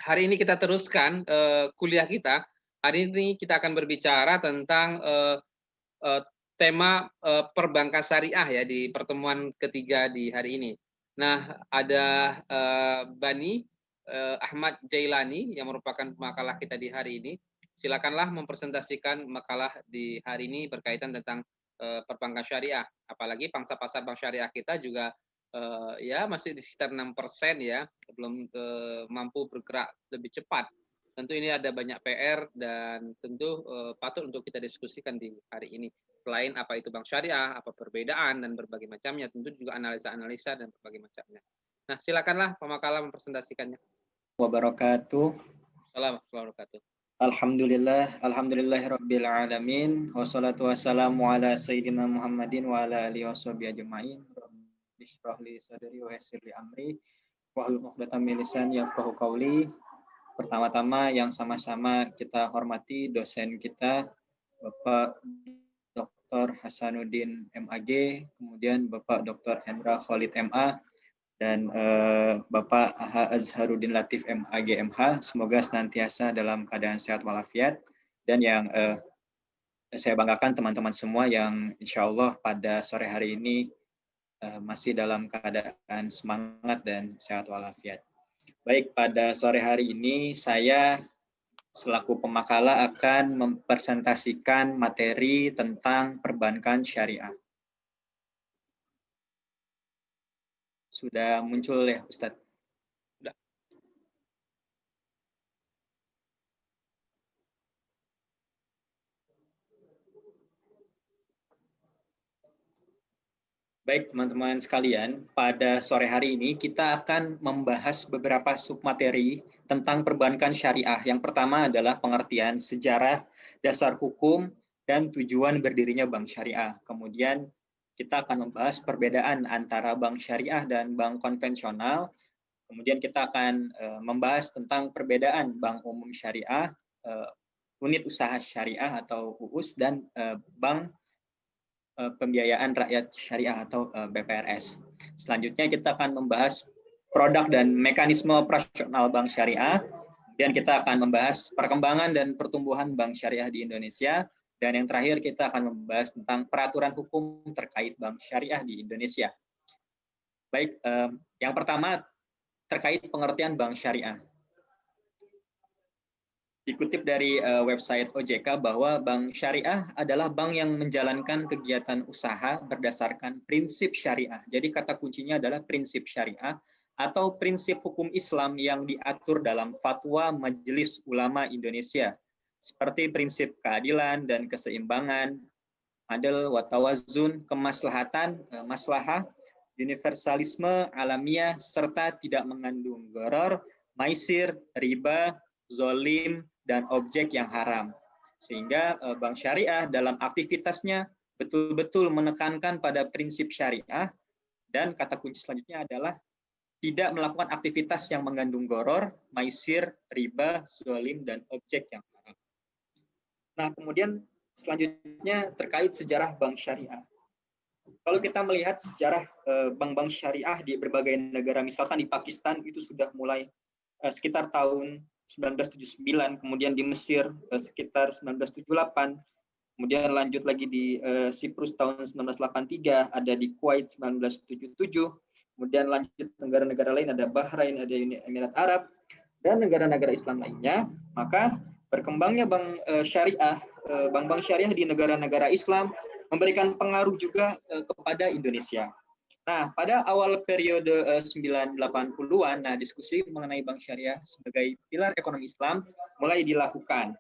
hari ini kita teruskan kuliah kita. Hari ini kita akan berbicara tentang tema perbankan syariah ya di pertemuan ketiga di hari ini. Nah, ada Bani Ahmad Jailani yang merupakan makalah kita di hari ini. Silakanlah mempresentasikan makalah di hari ini berkaitan tentang perbankan syariah. Apalagi pangsa pasar bank syariah kita juga ya masih di sekitar 6% ya, belum mampu bergerak lebih cepat. Tentu ini ada banyak PR dan tentu patut untuk kita diskusikan di hari ini. Selain apa itu bank syariah, apa perbedaan dan berbagai macamnya, tentu juga analisa-analisa dan berbagai macamnya. Nah, silakanlah pemakalah mempresentasikannya. Wabarakatuh. Assalamualaikum warahmatullahi wabarakatuh. Alhamdulillahirabbil alamin wassalatu wassalamu ala sayyidina Muhammadin wa ala alihi washabihi ajmain. Rabbi shrah li sadri wa yassir li amri wahlul 'uqdatam min lisani yafqahu qawli. Pertama-tama yang sama-sama kita hormati dosen kita Bapak Dr. Hasanuddin MAG, kemudian Bapak Dr. Hendra Khalid MA, dan Bapak Aha Azharuddin Latif MAG MH. Semoga senantiasa dalam keadaan sehat walafiat. Dan yang saya banggakan teman-teman semua yang insya Allah pada sore hari ini masih dalam keadaan semangat dan sehat walafiat. Baik, pada sore hari ini saya selaku pemakalah akan mempresentasikan materi tentang perbankan syariah. Sudah muncul ya, Ustadz? Sudah. Baik, teman-teman sekalian, pada sore hari ini kita akan membahas beberapa submateri tentang perbankan syariah. Yang pertama adalah pengertian sejarah, dasar hukum, dan tujuan berdirinya bank syariah. Kemudian kita akan membahas perbedaan antara bank syariah dan bank konvensional. Kemudian kita akan membahas tentang perbedaan bank umum syariah, unit usaha syariah atau UUS, dan bank pembiayaan rakyat syariah atau BPRS. Selanjutnya kita akan membahas produk dan mekanisme operasional bank syariah. Dan kita akan membahas perkembangan dan pertumbuhan bank syariah di Indonesia. Dan yang terakhir kita akan membahas tentang peraturan hukum terkait bank syariah di Indonesia. Baik, yang pertama terkait pengertian bank syariah. Dikutip dari website OJK bahwa bank syariah adalah bank yang menjalankan kegiatan usaha berdasarkan prinsip syariah. Jadi kata kuncinya adalah prinsip syariah atau prinsip hukum Islam yang diatur dalam fatwa Majelis Ulama Indonesia, seperti prinsip keadilan dan keseimbangan, adil wa tawazun, kemaslahatan, maslahah, universalisme, alamiah, serta tidak mengandung gharar, maisir, riba, zolim, dan objek yang haram. Sehingga bank syariah dalam aktivitasnya betul-betul menekankan pada prinsip syariah, dan kata kunci selanjutnya adalah tidak melakukan aktivitas yang mengandung gharar, maisir, riba, zolim, dan objek yang haram. Nah, kemudian selanjutnya terkait sejarah bank syariah. Kalau kita melihat sejarah bank-bank syariah di berbagai negara, misalkan di Pakistan itu sudah mulai sekitar tahun 1979, kemudian di Mesir sekitar 1978, kemudian lanjut lagi di Siprus tahun 1983, ada di Kuwait 1977, kemudian lanjut negara-negara lain, ada Bahrain, ada Uni Emirat Arab, dan negara-negara Islam lainnya. Maka berkembangnya bank syariah, bank-bank syariah di negara-negara Islam memberikan pengaruh juga kepada Indonesia. Nah, pada awal periode 1980-an, diskusi mengenai bank syariah sebagai pilar ekonomi Islam mulai dilakukan.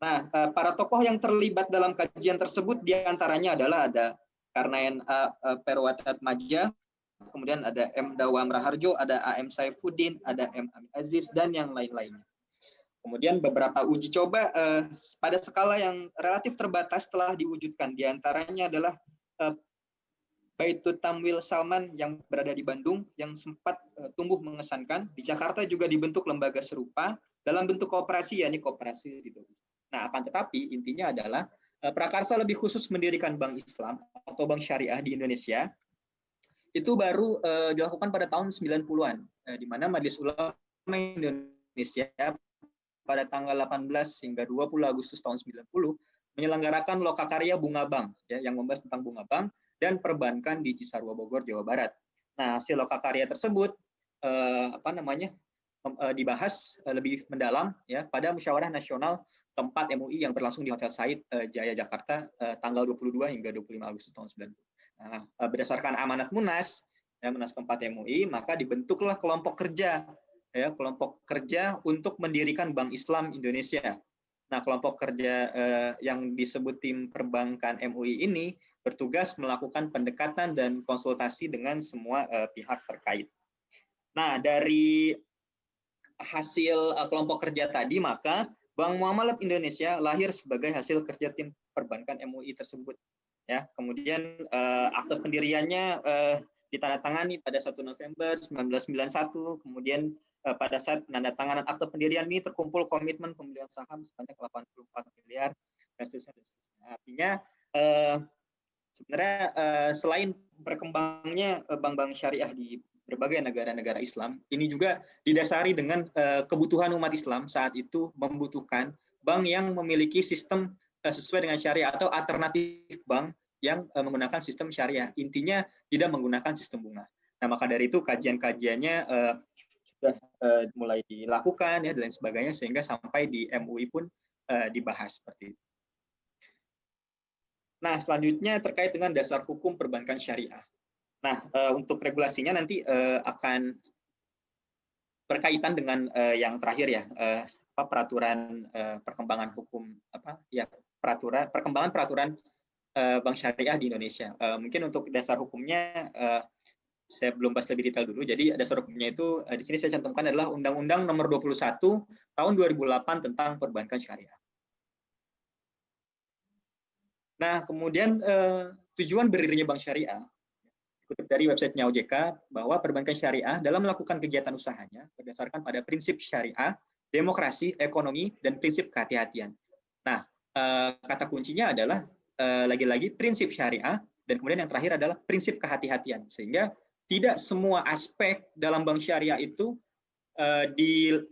Nah, para tokoh yang terlibat dalam kajian tersebut diantaranya adalah ada Karnaen A. Perwatatmadja, kemudian ada M. Dawam Raharjo, ada A.M. Saifuddin, ada M. Amin Aziz, dan yang lain-lainnya. Kemudian beberapa uji coba pada skala yang relatif terbatas telah diwujudkan. Di antaranya adalah Baitul Tamwil Salman yang berada di Bandung yang sempat tumbuh mengesankan. Di Jakarta juga dibentuk lembaga serupa dalam bentuk koperasi, yakni koperasi gitu. Nah, akan tetapi intinya adalah prakarsa lebih khusus mendirikan bank Islam atau bank syariah di Indonesia itu baru dilakukan pada tahun 90-an, di mana Majelis Ulama Indonesia Indonesia pada tanggal 18 hingga 20 Agustus tahun 90 menyelenggarakan lokakarya bunga bank ya, yang membahas tentang bunga bank dan perbankan di Cisarua Bogor, Jawa Barat. Nah, hasil lokakarya tersebut dibahas lebih mendalam ya pada Musyawarah Nasional keempat MUI yang berlangsung di Hotel Said Jaya Jakarta tanggal 22 hingga 25 Agustus tahun 90. Nah, berdasarkan amanat Munas ya, Munas keempat MUI, maka dibentuklah kelompok kerja untuk mendirikan Bank Islam Indonesia. Nah, kelompok kerja yang disebut tim perbankan MUI ini bertugas melakukan pendekatan dan konsultasi dengan semua pihak terkait. Nah, dari hasil kelompok kerja tadi, maka Bank Muamalat Indonesia lahir sebagai hasil kerja tim perbankan MUI tersebut. Ya, kemudian akte pendiriannya ditandatangani pada 1 November 1991, kemudian pada saat penandatanganan akte pendirian ini terkumpul komitmen pembelian saham sebanyak 84 miliar dan seterusnya. Artinya sebenarnya selain berkembangnya bank-bank syariah di berbagai negara-negara Islam, ini juga didasari dengan kebutuhan umat Islam saat itu membutuhkan bank yang memiliki sistem sesuai dengan syariah atau alternatif bank yang menggunakan sistem syariah. Intinya tidak menggunakan sistem bunga. Nah, maka dari itu kajian-kajiannya sudah mulai dilakukan ya dan lain sebagainya sehingga sampai di MUI pun dibahas seperti itu. Nah, selanjutnya terkait dengan dasar hukum perbankan syariah. Nah, untuk regulasinya nanti akan berkaitan dengan yang terakhir ya, peraturan perkembangan hukum perkembangan peraturan bank syariah di Indonesia. Mungkin untuk dasar hukumnya saya belum bahas lebih detail dulu. Jadi dasar hukumnya itu di sini saya cantumkan adalah Undang-Undang Nomor 21 Tahun 2008 tentang Perbankan Syariah. Nah, kemudian tujuan berdirinya bank syariah dikutip dari websitenya OJK bahwa perbankan syariah dalam melakukan kegiatan usahanya berdasarkan pada prinsip syariah, demokrasi, ekonomi, dan prinsip kehati-hatian. Nah, kata kuncinya adalah lagi-lagi prinsip syariah dan kemudian yang terakhir adalah prinsip kehati-hatian, sehingga tidak semua aspek dalam bank syariah itu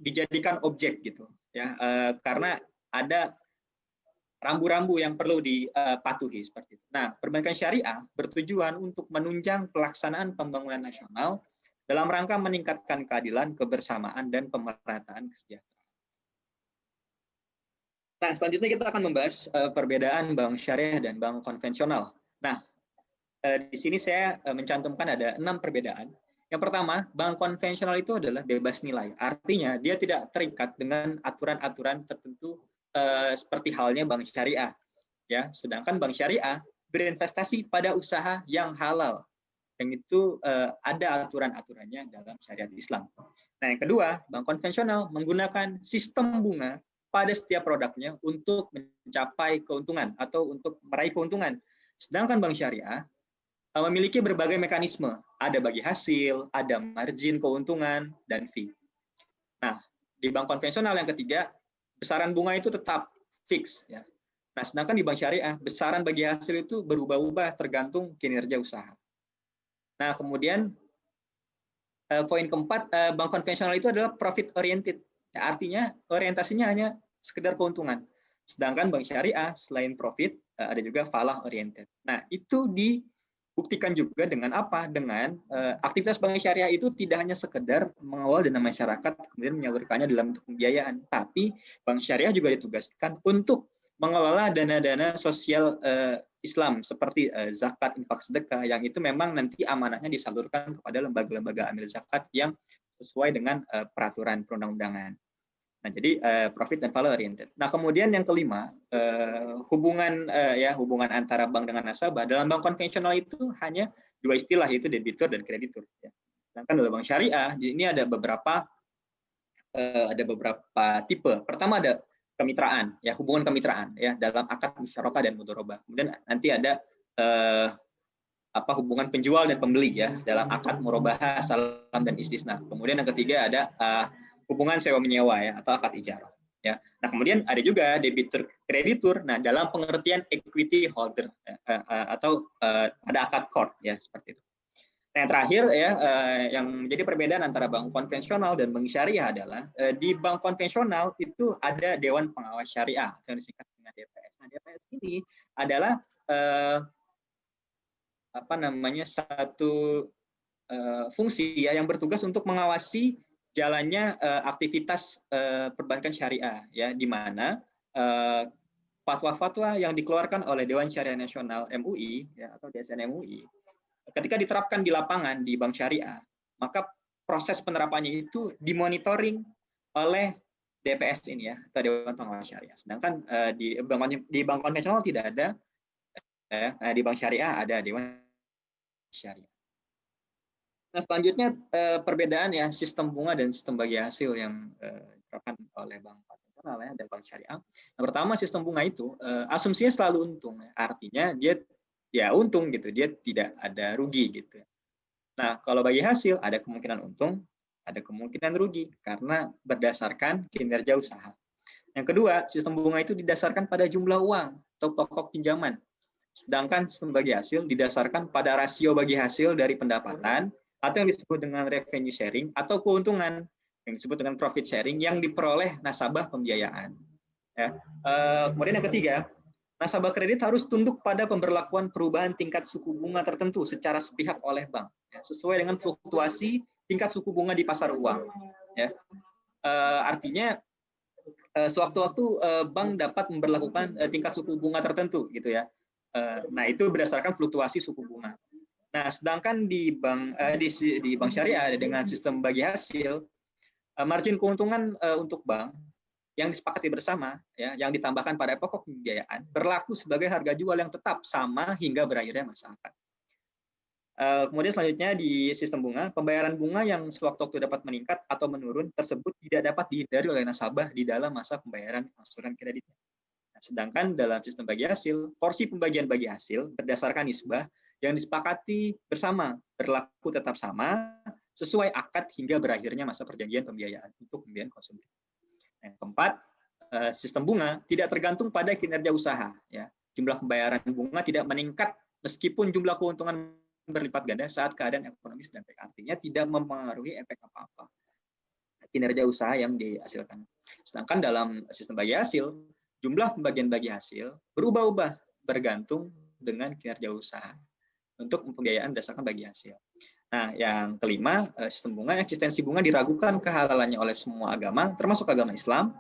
dijadikan objek gitu ya, karena ada rambu-rambu yang perlu dipatuhi seperti itu. Nah, perbankan syariah bertujuan untuk menunjang pelaksanaan pembangunan nasional dalam rangka meningkatkan keadilan, kebersamaan, dan pemerataan kesejahteraan. Nah, selanjutnya kita akan membahas perbedaan bank syariah dan bank konvensional. Nah, di sini saya mencantumkan ada 6 perbedaan. Yang pertama, bank konvensional itu adalah bebas nilai. Artinya, dia tidak terikat dengan aturan-aturan tertentu seperti halnya bank syariah. Ya, sedangkan bank syariah berinvestasi pada usaha yang halal. Yang itu ada aturan-aturannya dalam syariat Islam. Nah, yang kedua, bank konvensional menggunakan sistem bunga pada setiap produknya untuk mencapai keuntungan atau untuk meraih keuntungan. Sedangkan bank syariah memiliki berbagai mekanisme, ada bagi hasil, ada margin keuntungan, dan fee. Nah, di bank konvensional yang ketiga, besaran bunga itu tetap fix. Ya. Nah, sedangkan di bank syariah, besaran bagi hasil itu berubah-ubah tergantung kinerja usaha. Nah, kemudian poin keempat, bank konvensional itu adalah profit oriented. Ya, artinya orientasinya hanya sekedar keuntungan. Sedangkan bank syariah selain profit ada juga falah oriented. Nah, itu dibuktikan juga dengan apa? Dengan aktivitas bank syariah itu tidak hanya sekedar mengawal dana masyarakat kemudian menyalurkannya dalam bentuk pembiayaan, tapi bank syariah juga ditugaskan untuk mengelola dana-dana sosial Islam seperti zakat, infak, sedekah yang itu memang nanti amanahnya disalurkan kepada lembaga-lembaga amil zakat yang sesuai dengan peraturan perundang-undangan. Nah, jadi profit dan value oriented. Nah, kemudian yang kelima, hubungan antara bank dengan nasabah. Dalam bank konvensional itu hanya dua istilah, yaitu debitur dan kreditur. Ya. Sedangkan dalam bank syariah ini ada beberapa tipe. Pertama ada kemitraan, ya hubungan kemitraan, ya dalam akad musyarakah dan mudharabah. Kemudian nanti ada hubungan penjual dan pembeli, ya dalam akad murabahah, salam dan istisna. Kemudian yang ketiga ada hubungan sewa menyewa, ya atau akad ijarah. Ya. Nah, kemudian ada juga debitur kreditur. Nah, dalam pengertian equity holder atau ada akad court, ya seperti itu. Nah, yang terakhir ya, yang menjadi perbedaan antara bank konvensional dan bank syariah adalah di bank konvensional itu ada Dewan Pengawas Syariah yang disingkat dengan DPS. Nah, DPS ini adalah apa namanya, satu fungsi ya yang bertugas untuk mengawasi jalannya aktivitas perbankan syariah ya, di mana fatwa-fatwa yang dikeluarkan oleh Dewan Syariah Nasional MUI ya, atau DSN MUI ketika diterapkan di lapangan di bank syariah, maka proses penerapannya itu dimonitoring oleh DPS ini ya, atau Dewan Pengawas Syariah. Sedangkan di bank konvensional tidak ada, di bank syariah ada Dewan Syariah. Nah, selanjutnya perbedaan ya sistem bunga dan sistem bagi hasil yang diterapkan oleh bank konvensional ya dan bank syariah. Yang pertama, sistem bunga itu asumsinya selalu untung, artinya dia ya untung gitu, dia tidak ada rugi gitu. Nah, kalau bagi hasil ada kemungkinan untung, ada kemungkinan rugi karena berdasarkan kinerja usaha. Yang kedua, sistem bunga itu didasarkan pada jumlah uang atau pokok pinjaman. Sedangkan sistem bagi hasil didasarkan pada rasio bagi hasil dari pendapatan atau yang disebut dengan revenue sharing atau keuntungan yang disebut dengan profit sharing yang diperoleh nasabah pembiayaan. Ya. Kemudian yang ketiga, nasabah kredit harus tunduk pada pemberlakuan perubahan tingkat suku bunga tertentu secara sepihak oleh bank, ya, sesuai dengan fluktuasi tingkat suku bunga di pasar uang. Ya. Artinya sewaktu-waktu bank dapat memberlakukan tingkat suku bunga tertentu, gitu ya. Nah, itu berdasarkan fluktuasi suku bunga. Nah, sedangkan di bank syariah dengan sistem bagi hasil, margin keuntungan untuk bank yang disepakati bersama, ya, yang ditambahkan pada pokok pembiayaan, berlaku sebagai harga jual yang tetap sama hingga berakhirnya masa akad. Kemudian selanjutnya di sistem bunga, pembayaran bunga yang sewaktu-waktu dapat meningkat atau menurun tersebut tidak dapat dihindari oleh nasabah di dalam masa pembayaran angsuran kreditnya. Nah, sedangkan dalam sistem bagi hasil, porsi pembagian bagi hasil berdasarkan nisbah yang disepakati bersama berlaku tetap sama sesuai akad hingga berakhirnya masa perjanjian pembiayaan untuk pembiayaan konsumtif. Yang keempat, sistem bunga tidak tergantung pada kinerja usaha. Ya. Jumlah pembayaran bunga tidak meningkat meskipun jumlah keuntungan berlipat ganda saat keadaan ekonomi sedang baik. Artinya tidak mempengaruhi efek apa-apa kinerja usaha yang dihasilkan. Sedangkan dalam sistem bagi hasil, jumlah pembagian bagi hasil berubah-ubah bergantung dengan kinerja usaha untuk pembiayaan berdasarkan bagi hasil. Nah, yang kelima, sistem bunga, eksistensi bunga diragukan kehalalannya oleh semua agama, termasuk agama Islam.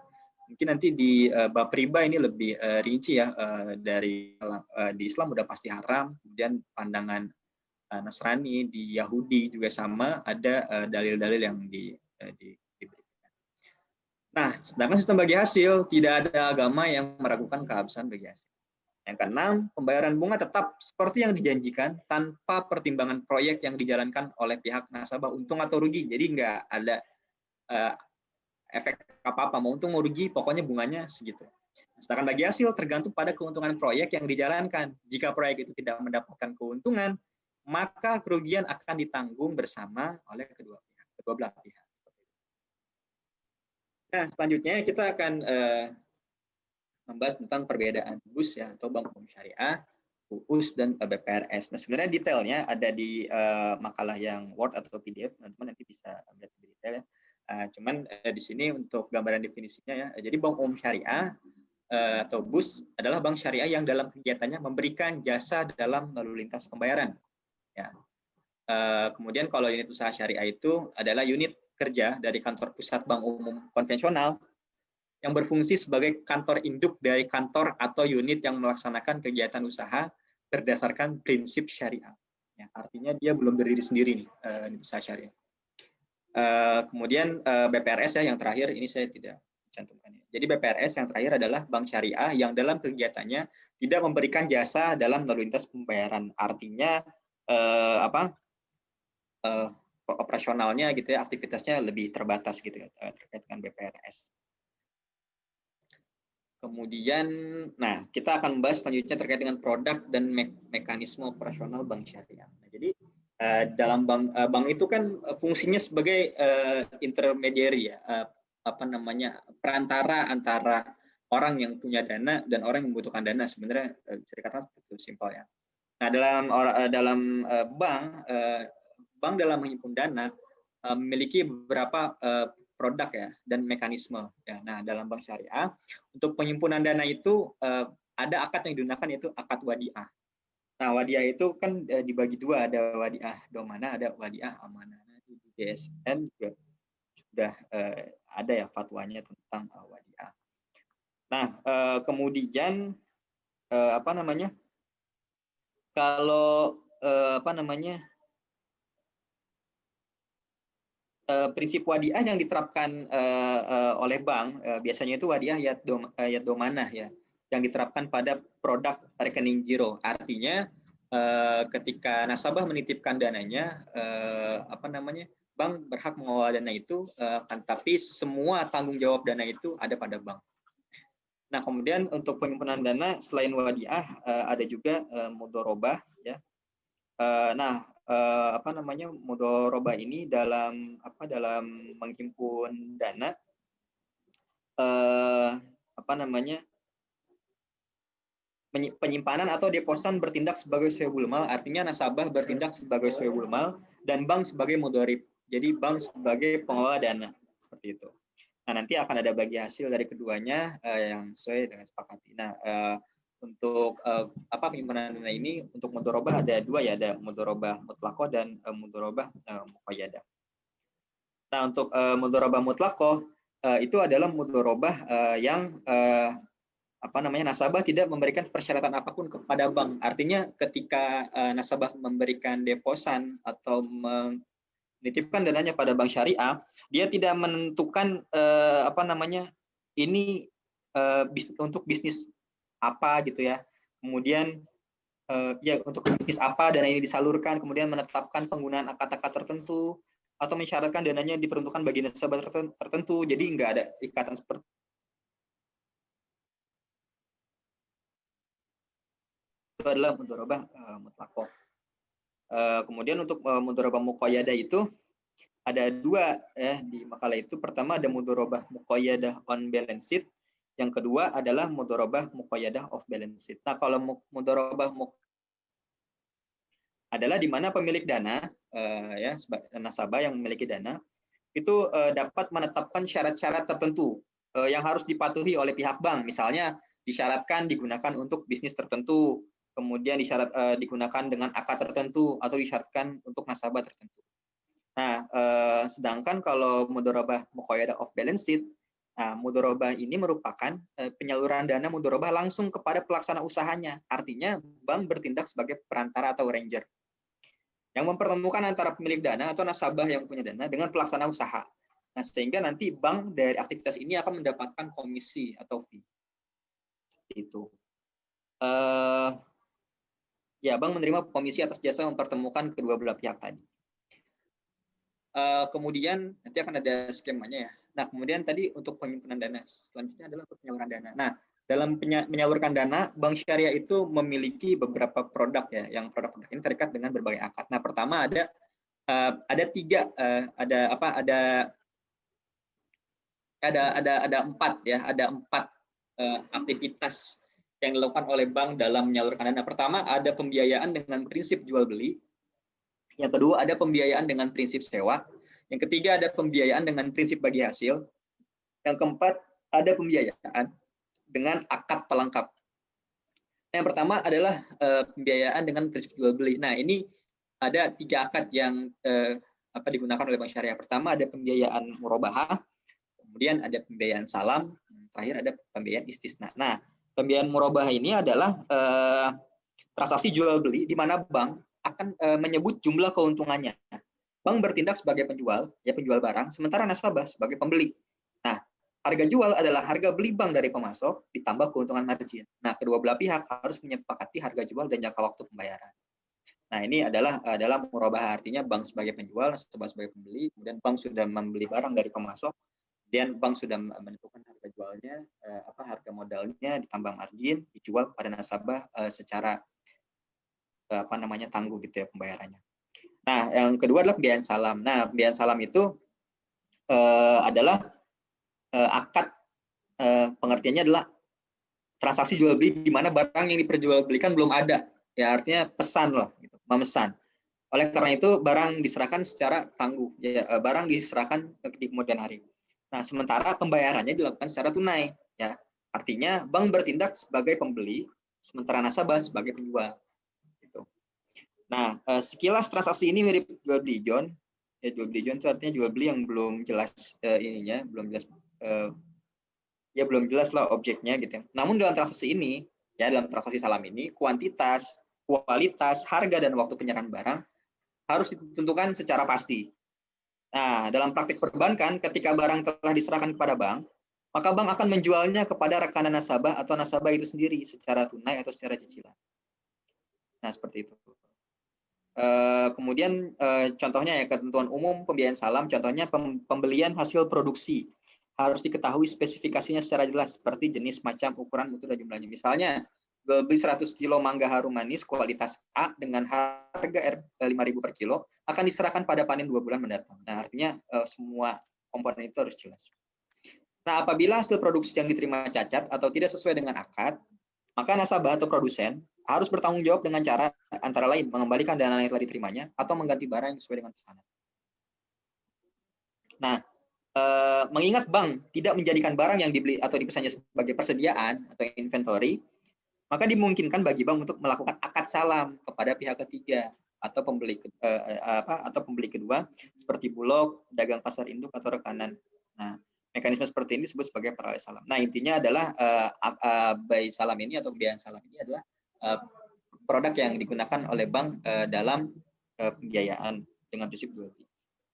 Mungkin nanti di bab riba ini lebih rinci ya, dari di Islam udah pasti haram, kemudian pandangan Nasrani, di Yahudi juga sama, ada dalil-dalil yang diberikan. Nah, sedangkan sistem bagi hasil, tidak ada agama yang meragukan keabsahan bagi hasil. Yang keenam, pembayaran bunga tetap seperti yang dijanjikan tanpa pertimbangan proyek yang dijalankan oleh pihak nasabah untung atau rugi. Jadi nggak ada efek apa-apa, mau untung mau rugi, pokoknya bunganya segitu. Sedangkan bagi hasil tergantung pada keuntungan proyek yang dijalankan. Jika proyek itu tidak mendapatkan keuntungan, maka kerugian akan ditanggung bersama oleh kedua belah pihak. Nah, selanjutnya kita akan membahas tentang perbedaan BUS ya, atau Bank Umum Syariah, UUS dan BPRS. Nah, sebenarnya detailnya ada di makalah yang Word atau PDF, teman-teman nanti bisa lihat lebih detail ya. Cuman di sini untuk gambaran definisinya ya. Jadi Bank Umum Syariah atau BUS adalah bank syariah yang dalam kegiatannya memberikan jasa dalam lalu lintas pembayaran. Ya. Kemudian kalau unit usaha syariah itu adalah unit kerja dari kantor pusat bank umum konvensional yang berfungsi sebagai kantor induk dari kantor atau unit yang melaksanakan kegiatan usaha berdasarkan prinsip syariah. Ya, artinya dia belum berdiri sendiri nih, unit usaha syariah. Kemudian BPRS ya yang terakhir, ini saya tidak cantumkan. Jadi BPRS yang terakhir adalah bank syariah yang dalam kegiatannya tidak memberikan jasa dalam lalu lintas pembayaran. Artinya operasionalnya gitu ya, aktivitasnya lebih terbatas gitu ya, terkait dengan BPRS. Kemudian, nah kita akan membahas selanjutnya terkait dengan produk dan mekanisme operasional bank syariah. Nah, jadi dalam bank itu kan fungsinya sebagai intermediary ya, perantara antara orang yang punya dana dan orang yang membutuhkan dana. Sebenarnya bisa dikatakan itu simpel ya. Nah, dalam bank bank dalam menghimpun dana memiliki beberapa produk ya dan mekanisme. Ya. Nah, dalam bank syariah untuk penghimpunan dana itu ada akad yang digunakan yaitu akad wadiah. Nah, wadiah itu kan dibagi dua, ada wadiah domana, ada wadiah amanah. Nah, di DSN juga sudah ada ya fatwanya tentang wadiah. Nah, kemudian apa namanya? Kalau apa namanya? Prinsip wadiah yang diterapkan oleh bank biasanya itu wadiah yad domanah ya, yang diterapkan pada produk rekening giro. Artinya ketika nasabah menitipkan dananya, apa namanya, bank berhak mengelola dana itu, tapi semua tanggung jawab dana itu ada pada bank. Nah, kemudian untuk penghimpunan dana selain wadiah ada juga mudharabah ya. Nah, apa namanya, mudharabah ini dalam menghimpun dana apa namanya, penyimpanan atau deposan bertindak sebagai sohibul mal, artinya nasabah bertindak sebagai sohibul mal dan bank sebagai mudharib. Jadi bank sebagai pengelola dana seperti itu. Nah, nanti akan ada bagi hasil dari keduanya yang sesuai dengan sepakati. Nah, untuk apa penyimpanan dana ini untuk mudharabah ada dua ya, ada mudharabah mutlaqah dan mudharabah muqayyadah. Nah, untuk mudharabah mutlaqah itu adalah mudharabah yang apa namanya, nasabah tidak memberikan persyaratan apapun kepada bank. Artinya ketika nasabah memberikan deposan atau menitipkan dananya pada bank syariah, dia tidak menentukan apa namanya, ini untuk bisnis apa gitu ya. Kemudian ya untuk bisnis apa dana ini disalurkan, kemudian menetapkan penggunaan akad-akad tertentu atau mensyaratkan dananya diperuntukkan bagi nasabah tertentu. Jadi nggak ada ikatan seperti itu, adalah mudharabah mutlaqah. Kemudian untuk mudharabah muqayyadah itu ada dua ya di makalah itu. Pertama ada mudharabah muqayyadah on balance sheet. Yang kedua adalah mudharabah muqayyadah off balance sheet. Nah, kalau mudharabah adalah di mana pemilik dana ya nasabah yang memiliki dana itu dapat menetapkan syarat-syarat tertentu yang harus dipatuhi oleh pihak bank. Misalnya disyaratkan digunakan untuk bisnis tertentu, kemudian digunakan dengan akad tertentu atau disyaratkan untuk nasabah tertentu. Nah, sedangkan kalau mudharabah muqayyadah off balance sheet, nah, mudharabah ini merupakan penyaluran dana mudharabah langsung kepada pelaksana usahanya. Artinya bank bertindak sebagai perantara atau arranger yang mempertemukan antara pemilik dana atau nasabah yang punya dana dengan pelaksana usaha. Nah, sehingga nanti bank dari aktivitas ini akan mendapatkan komisi atau fee. Itu. Ya, bank menerima komisi atas jasa mempertemukan kedua belah pihak tadi. Kemudian nanti akan ada skemanya ya. Nah, kemudian tadi untuk penghimpunan dana, selanjutnya adalah untuk penyaluran dana. Nah, dalam menyalurkan dana, bank syariah itu memiliki beberapa produk ya, yang produk-produk ini terikat dengan berbagai akad. Nah, pertama ada tiga, ada empat ya, ada empat aktivitas yang dilakukan oleh bank dalam menyalurkan dana. Pertama ada pembiayaan dengan prinsip jual beli. Yang kedua ada pembiayaan dengan prinsip sewa. Yang ketiga ada pembiayaan dengan prinsip bagi hasil. Yang keempat ada pembiayaan dengan akad pelengkap. Yang pertama adalah pembiayaan dengan prinsip jual beli. Nah, ini ada tiga akad yang digunakan oleh bank syariah. Pertama ada pembiayaan murabahah, kemudian ada pembiayaan salam, terakhir ada pembiayaan istisna. Nah, pembiayaan murabahah ini adalah transaksi jual beli di mana bank akan menyebut jumlah keuntungannya. Bank bertindak sebagai penjual, ya penjual barang, sementara nasabah sebagai pembeli. Nah, harga jual adalah harga beli bank dari pemasok ditambah keuntungan margin. Nah, kedua belah pihak harus menyepakati harga jual dan jangka waktu pembayaran. Nah, ini adalah murabahah, artinya bank sebagai penjual, nasabah sebagai pembeli, kemudian bank sudah membeli barang dari pemasok, dan bank sudah menentukan harga jualnya, harga modalnya ditambah margin, dijual kepada nasabah secara tangguh gitu ya pembayarannya. Nah, yang kedua adalah pembiayaan salam. Nah, pembiayaan salam itu adalah akad, pengertiannya adalah transaksi jual beli di mana barang yang diperjualbelikan belum ada, ya artinya pesan lah, gitu, memesan. Oleh karena itu barang diserahkan secara tangguh, ya, barang diserahkan di kemudian hari. Nah, sementara pembayarannya dilakukan secara tunai, ya. Artinya bank bertindak sebagai pembeli, sementara nasabah sebagai penjual. Gitu. Nah, sekilas transaksi ini mirip jual beli John. Ya, jual beli John itu artinya jual beli yang belum jelas ininya, belum jelas ya belum jelas lah objeknya gitu. Namun dalam transaksi ini, ya dalam transaksi salam ini, kuantitas, kualitas, harga dan waktu penyerahan barang harus ditentukan secara pasti. Nah, dalam praktik perbankan, ketika barang telah diserahkan kepada bank, maka bank akan menjualnya kepada rekanan nasabah atau nasabah itu sendiri secara tunai atau secara cicilan. Nah, seperti itu. Kemudian contohnya ya ketentuan umum pembiayaan salam, contohnya pembelian hasil produksi harus diketahui spesifikasinya secara jelas seperti jenis, macam, ukuran, mutu dan jumlahnya. Misalnya beli 100 kilo mangga harum manis kualitas A dengan harga 5.000 per kilo akan diserahkan pada panen 2 bulan mendatang. Nah, artinya semua komponen itu harus jelas. Nah, apabila hasil produksi yang diterima cacat atau tidak sesuai dengan akad, maka nasabah atau produsen harus bertanggung jawab dengan cara antara lain mengembalikan dana yang telah diterimanya atau mengganti barang yang sesuai dengan pesanan. Nah, mengingat bank tidak menjadikan barang yang dibeli atau dipesannya sebagai persediaan atau inventory, maka dimungkinkan bagi bank untuk melakukan akad salam kepada pihak ketiga atau pembeli kedua seperti bulog, dagang pasar induk atau rekanan. Nah, mekanisme seperti ini disebut sebagai peralihan salam. Nah, intinya adalah buy salam ini atau pembiayaan salam ini adalah produk yang digunakan oleh bank dalam pembiayaan dengan prinsip jual beli.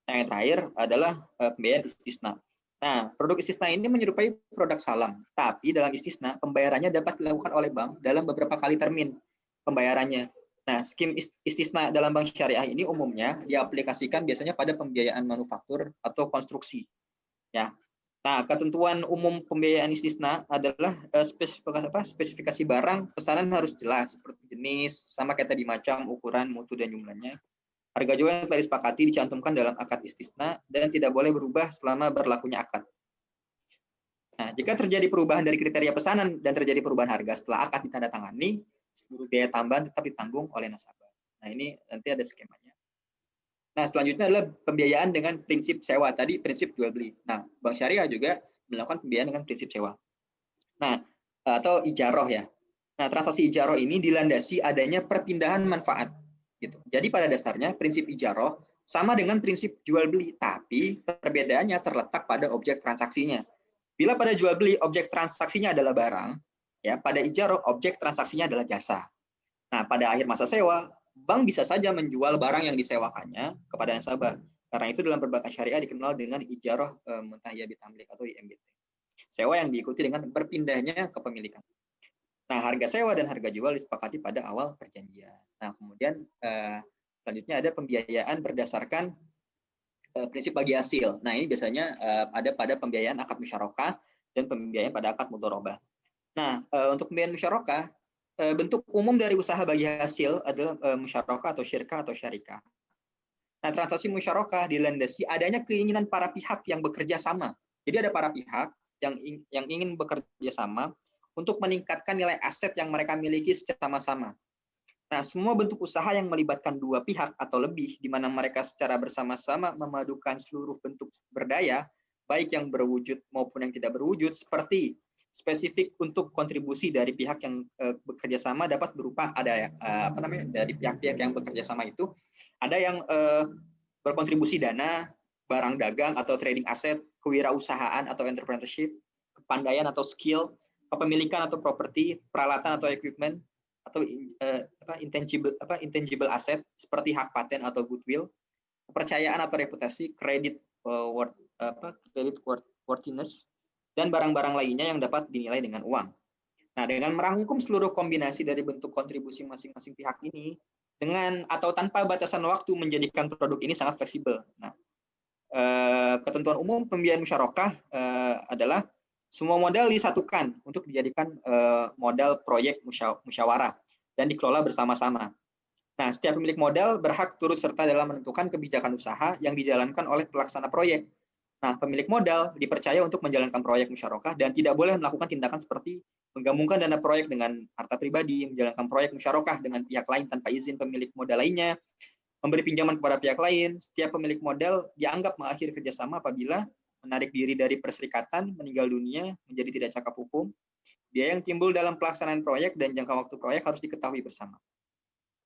Nah, yang terakhir adalah pembiayaan istisna. Nah, produk istisna ini menyerupai produk salam, tapi dalam istisna pembayarannya dapat dilakukan oleh bank dalam beberapa kali termin pembayarannya. Nah, skim istisna dalam bank syariah ini umumnya diaplikasikan biasanya pada pembiayaan manufaktur atau konstruksi. Ya. Nah, ketentuan umum pembiayaan istisna adalah spesifikasi barang pesanan harus jelas seperti jenis, sama kayak tadi macam, ukuran, mutu dan jumlahnya. Harga jual yang telah disepakati dicantumkan dalam akad istisna dan tidak boleh berubah selama berlakunya akad. Nah, jika terjadi perubahan dari kriteria pesanan dan terjadi perubahan harga setelah akad ditandatangani, seluruh biaya tambahan tetap ditanggung oleh nasabah. Nah, ini nanti ada skemanya. Nah, selanjutnya adalah pembiayaan dengan prinsip sewa. Tadi prinsip jual beli. Nah, Bank Syariah juga melakukan pembiayaan dengan prinsip sewa. Nah, atau ijaroh ya. Nah, transaksi ijaroh ini dilandasi adanya perpindahan manfaat. Gitu. Jadi pada dasarnya prinsip ijaroh sama dengan prinsip jual beli, tapi perbedaannya terletak pada objek transaksinya. Bila pada jual beli objek transaksinya adalah barang, ya pada ijaroh objek transaksinya adalah jasa. Nah, pada akhir masa sewa, bank bisa saja menjual barang yang disewakannya kepada nasabah. Karena itu dalam perbankan syariah dikenal dengan ijaroh muntahiyah bitamlik atau IMBT. Sewa yang diikuti dengan berpindahnya kepemilikan. Nah, harga sewa dan harga jual disepakati pada awal perjanjian. Nah, kemudian selanjutnya ada pembiayaan berdasarkan prinsip bagi hasil. Nah, ini biasanya ada pada pembiayaan akad musyarakah dan pembiayaan pada akad mudharabah. Nah, untuk pembiayaan musyarakah, bentuk umum dari usaha bagi hasil adalah musyarakah atau syirkah atau syarikah. Nah, transaksi musyarakah dilandasi adanya keinginan para pihak yang bekerja sama. Jadi ada para pihak yang ingin bekerja sama untuk meningkatkan nilai aset yang mereka miliki secara sama-sama. Nah, semua bentuk usaha yang melibatkan dua pihak atau lebih, di mana mereka secara bersama-sama memadukan seluruh bentuk berdaya, baik yang berwujud maupun yang tidak berwujud, seperti spesifik untuk kontribusi dari pihak yang bekerja sama dapat berupa ada dari pihak-pihak yang bekerja sama itu ada yang berkontribusi dana, barang dagang atau trading aset, kewirausahaan atau entrepreneurship, kepandaian atau skill, kepemilikan atau properti, peralatan atau equipment, atau intangible aset seperti hak paten atau goodwill, kepercayaan atau reputasi, credit worthiness, dan barang-barang lainnya yang dapat dinilai dengan uang. Nah, dengan merangkum seluruh kombinasi dari bentuk kontribusi masing-masing pihak ini, dengan atau tanpa batasan waktu menjadikan produk ini sangat fleksibel. Nah, ketentuan umum pembiayaan musyarakah adalah semua modal disatukan untuk dijadikan modal proyek musyawarah dan dikelola bersama-sama. Nah, setiap pemilik modal berhak turut serta dalam menentukan kebijakan usaha yang dijalankan oleh pelaksana proyek. Nah, pemilik modal dipercaya untuk menjalankan proyek musyarakah dan tidak boleh melakukan tindakan seperti menggabungkan dana proyek dengan harta pribadi, menjalankan proyek musyarakah dengan pihak lain tanpa izin pemilik modal lainnya, Memberi pinjaman kepada pihak lain, setiap pemilik modal dianggap mengakhiri kerjasama apabila menarik diri dari perserikatan, meninggal dunia, menjadi tidak cakap hukum. Biaya yang timbul dalam pelaksanaan proyek dan jangka waktu proyek harus diketahui bersama.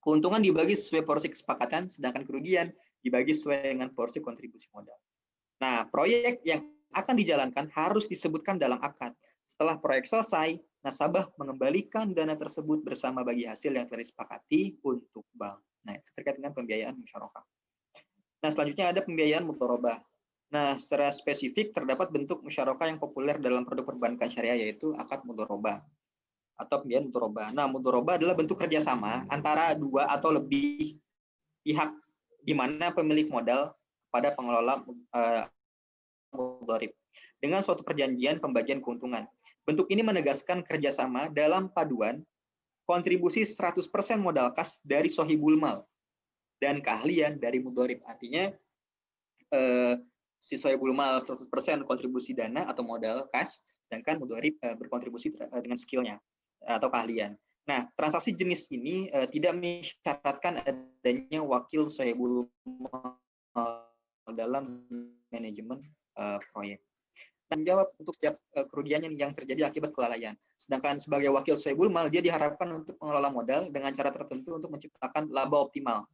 Keuntungan dibagi sesuai porsi kesepakatan, sedangkan kerugian dibagi sesuai dengan porsi kontribusi modal. Nah, proyek yang akan dijalankan harus disebutkan dalam akad. Setelah proyek selesai, nasabah mengembalikan dana tersebut bersama bagi hasil yang telah disepakati untuk bank. Nah, itu terkait dengan pembiayaan musyarakah. Nah, selanjutnya ada pembiayaan mudharabah. Nah, secara spesifik terdapat bentuk musyarakah yang populer dalam produk perbankan syariah, yaitu akad mudharabah atau pembiayaan mudharabah. Nah, mudharabah adalah bentuk kerjasama antara dua atau lebih pihak di mana pemilik modal pada pengelola mudharib dengan suatu perjanjian pembagian keuntungan. Bentuk ini menegaskan kerjasama dalam paduan kontribusi 100% modal kas dari sohibul mal dan keahlian dari mudharib. Artinya si sohibul mal 100% kontribusi dana atau modal kas, sedangkan mudharib berkontribusi dengan skillnya atau keahlian. Nah, transaksi jenis ini tidak mensyaratkan adanya wakil sohibul mal dalam manajemen proyek. Dan jawab untuk setiap kerugian yang terjadi akibat kelalaian. Sedangkan sebagai wakil sohibul mal, dia diharapkan untuk mengelola modal dengan cara tertentu untuk menciptakan laba optimal.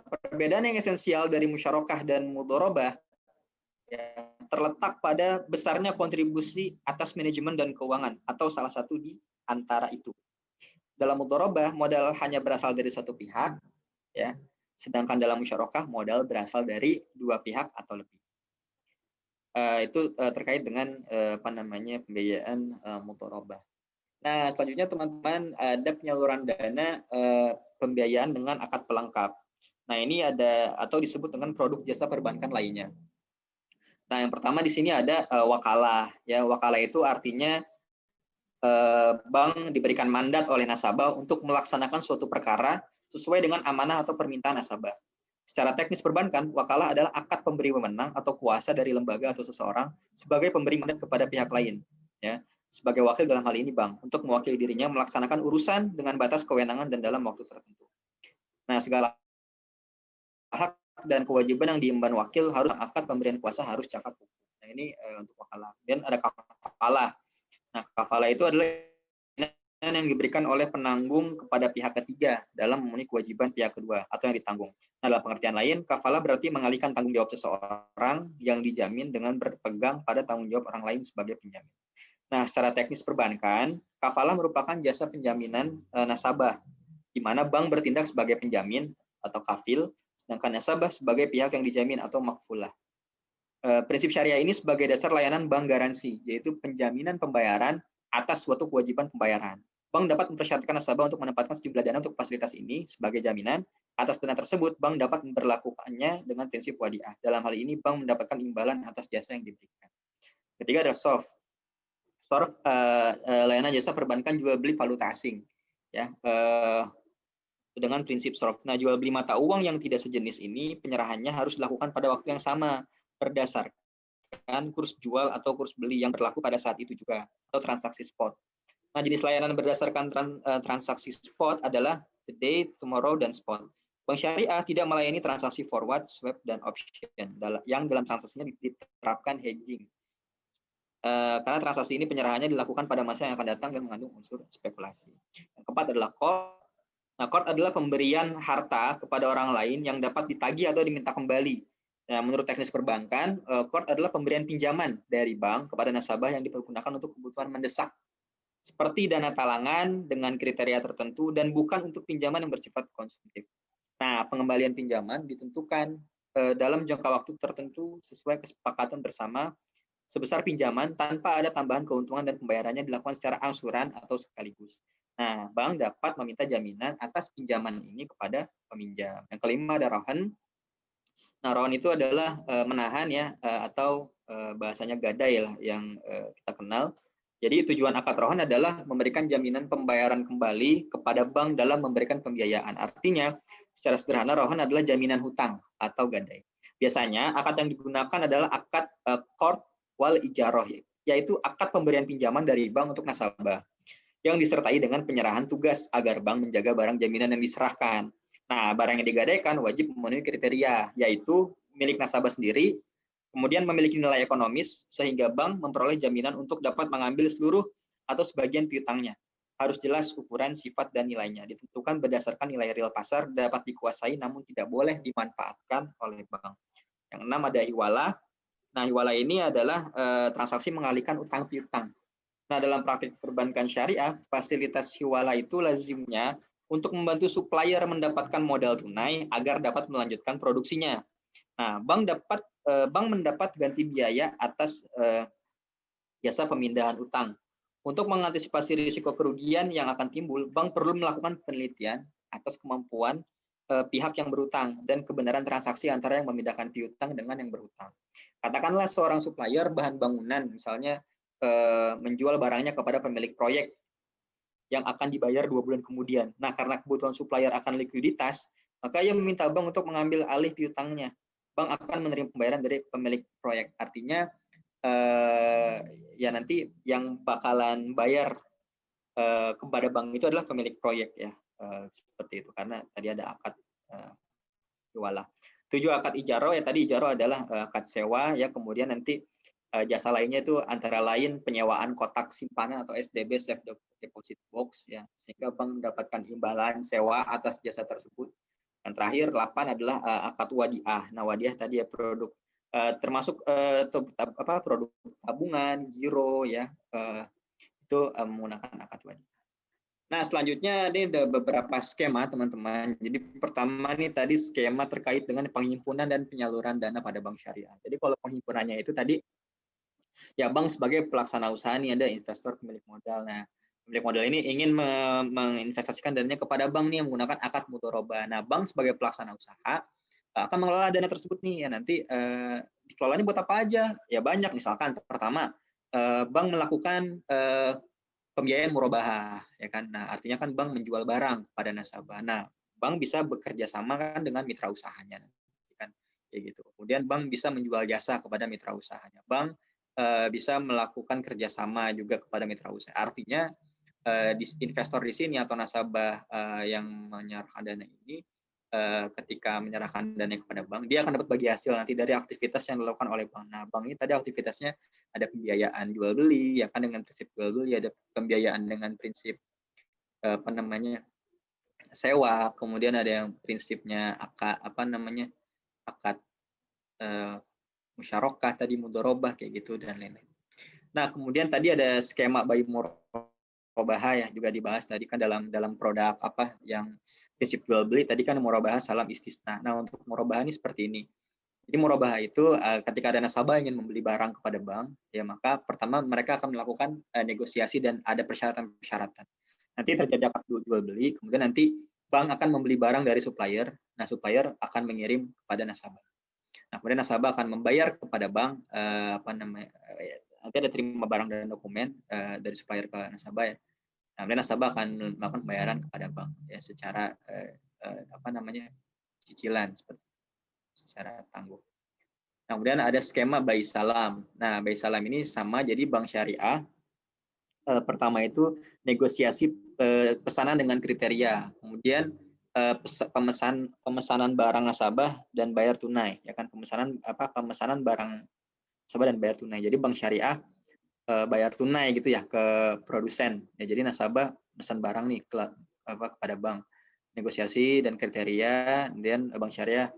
Perbedaan yang esensial dari musyarakah dan mudharabah ya, terletak pada besarnya kontribusi atas manajemen dan keuangan atau salah satu di antara itu. Dalam mudharabah, modal hanya berasal dari satu pihak, ya. Sedangkan dalam musyarakah, modal berasal dari dua pihak atau lebih. Itu terkait dengan pembiayaan mudharabah. Nah, selanjutnya teman-teman ada penyaluran dana pembiayaan dengan akad pelengkap. Nah, ini ada atau disebut dengan produk jasa perbankan lainnya. Nah, yang pertama di sini ada wakalah. Ya, wakalah itu artinya bank diberikan mandat oleh nasabah untuk melaksanakan suatu perkara sesuai dengan amanah atau permintaan nasabah. Secara teknis perbankan, wakalah adalah akad pemberi wewenang atau kuasa dari lembaga atau seseorang sebagai pemberi mandat kepada pihak lain, ya, sebagai wakil dalam hal ini bank, untuk mewakili dirinya melaksanakan urusan dengan batas kewenangan dan dalam waktu tertentu. Nah, segala hak dan kewajiban yang diemban wakil harus akad pemberian kuasa harus cakap hukum. Nah, ini untuk wakalah. Dan ada kafalah. Nah, kafalah itu adalah yang diberikan oleh penanggung kepada pihak ketiga dalam memenuhi kewajiban pihak kedua atau yang ditanggung. Nah, dalam pengertian lain, kafalah berarti mengalihkan tanggung jawab seseorang yang dijamin dengan berpegang pada tanggung jawab orang lain sebagai penjamin. Nah, secara teknis perbankan, kafalah merupakan jasa penjaminan nasabah, di mana bank bertindak sebagai penjamin atau kafil, sedangkan nasabah sebagai pihak yang dijamin atau makfulah. Prinsip syariah ini sebagai dasar layanan bank garansi, yaitu penjaminan pembayaran atas suatu kewajiban pembayaran. Bank dapat mempersyaratkan nasabah untuk menempatkan sejumlah dana untuk fasilitas ini sebagai jaminan. Atas dana tersebut, bank dapat memperlakukannya dengan prinsip wadiah. Dalam hal ini, bank mendapatkan imbalan atas jasa yang diberikan. Ketiga ada SOF. SOF layanan jasa perbankan jual beli valuta asing, ya, dengan prinsip SOF. Nah, jual beli mata uang yang tidak sejenis ini penyerahannya harus dilakukan pada waktu yang sama berdasarkan kurs jual atau kurs beli yang berlaku pada saat itu juga, atau transaksi spot. Nah, jenis layanan berdasarkan transaksi spot adalah the day, tomorrow, dan spot. Bank syariah tidak melayani transaksi forward, swap, dan option yang dalam transaksinya diterapkan hedging. Karena transaksi ini penyerahannya dilakukan pada masa yang akan datang dan mengandung unsur spekulasi. Yang keempat adalah qard. Nah, qard adalah pemberian harta kepada orang lain yang dapat ditagih atau diminta kembali. Nah, menurut teknis perbankan, qard adalah pemberian pinjaman dari bank kepada nasabah yang dipergunakan untuk kebutuhan mendesak, seperti dana talangan dengan kriteria tertentu dan bukan untuk pinjaman yang bersifat konsumtif. Nah, pengembalian pinjaman ditentukan dalam jangka waktu tertentu sesuai kesepakatan bersama sebesar pinjaman tanpa ada tambahan keuntungan dan pembayarannya dilakukan secara angsuran atau sekaligus. Nah, bank dapat meminta jaminan atas pinjaman ini kepada peminjam. Yang kelima ada rohan. Nah, rohan itu adalah menahan ya atau bahasanya gadai lah yang kita kenal. Jadi tujuan akad rohan adalah memberikan jaminan pembayaran kembali kepada bank dalam memberikan pembiayaan. Artinya, secara sederhana rohan adalah jaminan hutang atau gadai. Biasanya akad yang digunakan adalah akad qard wal ijaroh, yaitu akad pemberian pinjaman dari bank untuk nasabah yang disertai dengan penyerahan tugas agar bank menjaga barang jaminan yang diserahkan. Nah, barang yang digadaikan wajib memenuhi kriteria, yaitu milik nasabah sendiri, kemudian memiliki nilai ekonomis, sehingga bank memperoleh jaminan untuk dapat mengambil seluruh atau sebagian piutangnya. Harus jelas ukuran, sifat, dan nilainya. Ditentukan berdasarkan nilai real pasar, dapat dikuasai namun tidak boleh dimanfaatkan oleh bank. Yang 6 ada hiwala. Nah, hiwala ini adalah transaksi mengalihkan utang piutang. Nah, dalam praktik perbankan syariah, fasilitas hiwala itu lazimnya untuk membantu supplier mendapatkan modal tunai agar dapat melanjutkan produksinya. Nah, bank mendapat ganti biaya atas jasa pemindahan utang. Untuk mengantisipasi risiko kerugian yang akan timbul, bank perlu melakukan penelitian atas kemampuan pihak yang berutang dan kebenaran transaksi antara yang memindahkan piutang dengan yang berutang. Katakanlah seorang supplier bahan bangunan, misalnya menjual barangnya kepada pemilik proyek yang akan dibayar 2 bulan kemudian. Nah, karena kebutuhan supplier akan likuiditas, maka ia meminta bank untuk mengambil alih piutangnya. Bank akan menerima pembayaran dari pemilik proyek. Artinya ya nanti yang bakalan bayar kepada bank itu adalah pemilik proyek ya, seperti itu, karena tadi ada akad hiwalah. 7 akad ijaro, ya tadi ijaro adalah akad sewa ya, kemudian nanti jasa lainnya itu antara lain penyewaan kotak simpanan atau SDB, safe deposit box ya, sehingga bank mendapatkan imbalan sewa atas jasa tersebut. Yang terakhir 8 adalah akad wadiah. Nah, wadiah tadi ya produk termasuk produk tabungan, giro ya, itu menggunakan akad wadiah. Nah, selanjutnya ini ada beberapa skema, teman-teman. Jadi pertama nih tadi skema terkait dengan penghimpunan dan penyaluran dana pada bank syariah. Jadi kalau penghimpunannya itu tadi ya bank sebagai pelaksana usaha nih, ada investor pemilik modal. Nah, pemilik modal ini ingin menginvestasikan dananya kepada bank nih menggunakan akad mudharabah. Nah, bank sebagai pelaksana usaha akan mengelola dana tersebut nih ya, nanti dikelolanya buat apa aja? Ya banyak, misalkan pertama bank melakukan pembiayaan murabahah ya kan. Nah, artinya kan bank menjual barang kepada nasabah. Nah, bank bisa bekerja sama kan dengan mitra usahanya kan, kayak gitu. Kemudian bank bisa menjual jasa kepada mitra usahanya. Bank bisa melakukan kerjasama juga kepada mitra usaha. Artinya investor di sini atau nasabah yang menyerahkan dana ini ketika menyerahkan dana kepada bank, dia akan dapat bagi hasil nanti dari aktivitas yang dilakukan oleh bank. Nah, bank ini tadi aktivitasnya ada pembiayaan jual beli, ya kan, dengan prinsip jual beli, ada pembiayaan dengan prinsip apa namanya sewa, kemudian ada yang prinsipnya akad musyarakah tadi, mudharabah kayak gitu dan lain-lain. Nah, kemudian tadi ada skema bayi murabahah ya, juga dibahas tadi kan dalam produk apa yang prinsip jual beli tadi kan murabahah salam istisna. Nah, untuk murabahah ini seperti ini. Jadi murabahah itu ketika ada nasabah ingin membeli barang kepada bank, ya maka pertama mereka akan melakukan negosiasi dan ada persyaratan-persyaratan. Nanti terjadi akad jual beli, kemudian nanti bank akan membeli barang dari supplier. Nah, supplier akan mengirim kepada nasabah. Nah, kemudian nasabah akan membayar kepada bank nanti ada terima barang dan dokumen dari supplier ke nasabah ya. Nah, kemudian nasabah akan melakukan pembayaran kepada bank ya secara cicilan secara tangguh. Nah, kemudian ada skema bayi salam. Nah, bayi salam ini sama, jadi bank syariah pertama itu negosiasi pesanan dengan kriteria, kemudian pemesanan barang nasabah dan bayar tunai, ya kan, pemesanan barang nasabah dan bayar tunai. Jadi bank syariah bayar tunai gitu ya ke produsen. Ya, jadi nasabah pesan barang nih kepada bank, negosiasi dan kriteria, kemudian bank syariah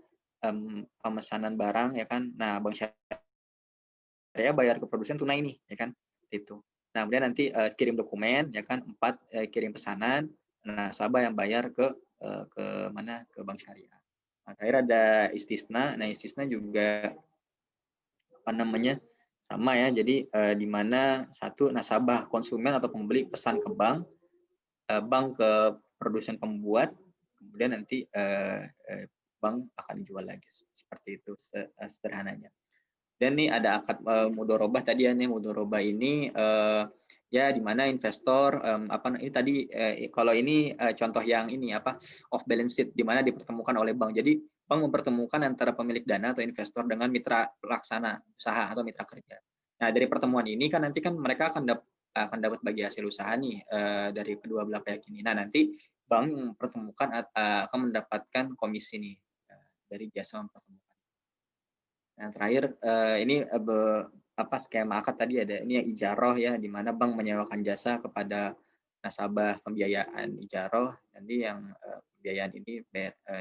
pemesanan barang ya kan. Nah, bank syariah bayar ke produsen tunai nih ya kan, itu. Nah, kemudian nanti kirim dokumen ya kan, 4 kirim pesanan, nasabah yang bayar ke bank syariah. Nah, terakhir ada istisna. Nah, istisna juga sama ya, jadi di mana satu nasabah konsumen atau pembeli pesan ke bank, bank ke produsen pembuat, kemudian nanti bank akan jual lagi, seperti itu sederhananya. Dan nih ada akad mudharabah tadi ya, nih mudharabah ini ya di mana investor ini tadi kalau ini contoh yang ini off balance sheet, di mana dipertemukan oleh bank. Jadi bank mempertemukan antara pemilik dana atau investor dengan mitra pelaksana usaha atau mitra kerja. Nah, dari pertemuan ini kan nanti kan mereka akan dapat bagi hasil usaha nih dari kedua belah pihak ini. Nah, nanti bank yang mempertemukan akan mendapatkan komisi nih dari jasa mempertemukan. Yang terakhir ini skema akad tadi ada ini yang ijaroh ya, di mana bank menyewakan jasa kepada nasabah pembiayaan ijaroh, nanti yang pembiayaan ini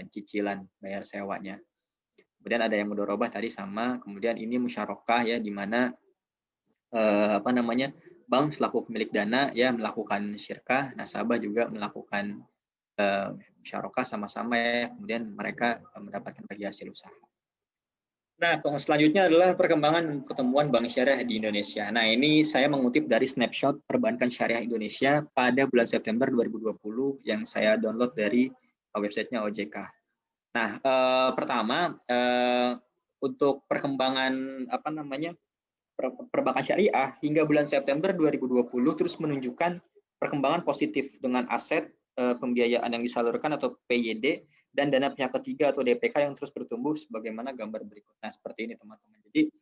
cicilan bayar sewanya. Kemudian ada yang mudorobah tadi sama, kemudian ini musyarakah ya, di mana bank selaku pemilik dana ya melakukan syirkah, nasabah juga melakukan musyarakah sama-sama ya, kemudian mereka mendapatkan bagi hasil usaha. Nah, selanjutnya adalah perkembangan pertemuan bank syariah di Indonesia. Nah, ini saya mengutip dari snapshot perbankan syariah Indonesia pada bulan September 2020 yang saya download dari websitenya OJK. Nah, pertama untuk perkembangan perbankan syariah hingga bulan September 2020 terus menunjukkan perkembangan positif dengan aset pembiayaan yang disalurkan atau PYD dan dana pihak ketiga atau DPK yang terus bertumbuh sebagaimana gambar berikut. Nah, seperti ini teman-teman. Jadi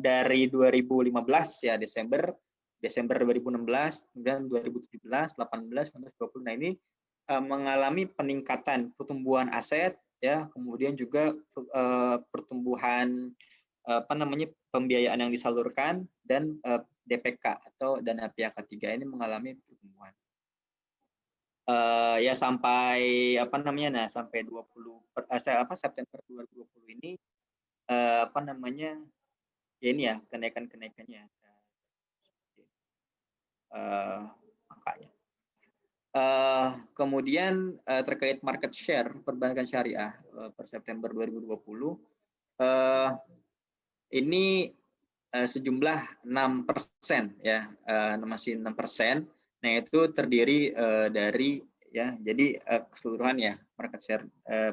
dari 2015 ya Desember 2016, kemudian 2017, 18, 19, 20. Nah, ini mengalami peningkatan pertumbuhan aset ya, kemudian juga pertumbuhan pembiayaan yang disalurkan dan DPK atau dana pihak ketiga ini mengalami pertumbuhan. Ya sampai sampai 20 September 2020 ini ya ini ya kenaikannya angkanya. Kemudian terkait market share perbankan syariah per September 2020 ini sejumlah 6% ya, masih 6%. Nah, itu terdiri dari ya, jadi keseluruhan ya market share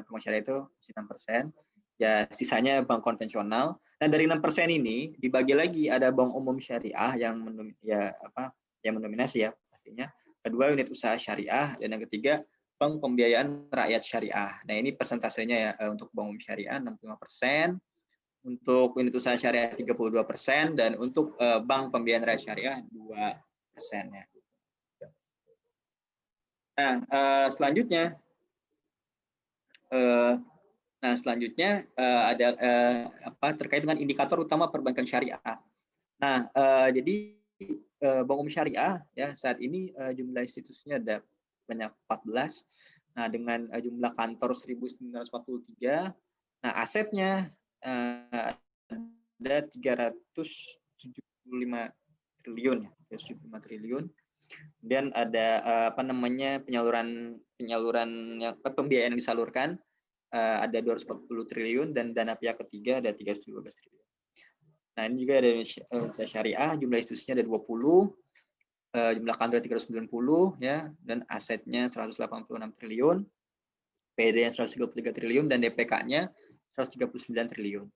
bank syariah itu masih 6%. Ya, sisanya bank konvensional. Nah, dari 6% ini dibagi lagi ada bank umum syariah yang mendominasi ya pastinya. Kedua, unit usaha syariah, dan yang ketiga bank pembiayaan rakyat syariah. Nah, ini persentasenya ya untuk bank umum syariah 65%. Untuk unit usaha syariah 32%, dan untuk bank pembiayaan rakyat syariah 2% ya. Nah, selanjutnya ada terkait dengan indikator utama perbankan syariah. Nah, jadi bank umum syariah ya saat ini jumlah institusinya ada banyak 14. Nah, dengan jumlah kantor 1943. Nah, asetnya ada 375 triliun ya, 375 triliun. Kemudian ada penyaluran yang pembiayaan yang disalurkan ada 240 triliun, dan dana pihak ketiga ada 312 triliun. Nah, ini juga ada syariah, jumlah institusinya ada 20, jumlah kantor 390 ya, dan asetnya 186 triliun, PD-nya 133 triliun, dan DPK-nya 139 triliun.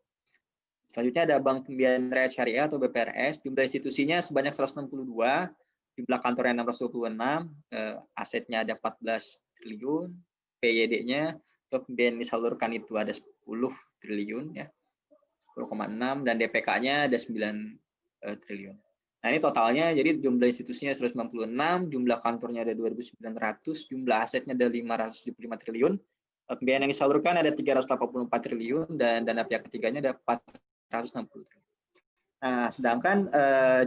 Selanjutnya ada Bank Pembiayaan Rakyat Syariah atau BPRS, jumlah institusinya sebanyak 162, jumlah kantornya 626, asetnya ada 14 triliun, PYD-nya atau pembiayaan disalurkan itu ada 10 triliun ya, 10,6, dan DPK-nya ada 9 triliun. Nah, ini totalnya, jadi jumlah institusinya 196, jumlah kantornya ada 2.900, jumlah asetnya ada 575 triliun, pembiayaan yang disalurkan ada 384 triliun, dan dana pihak ketiganya ada 460 triliun. Nah, sedangkan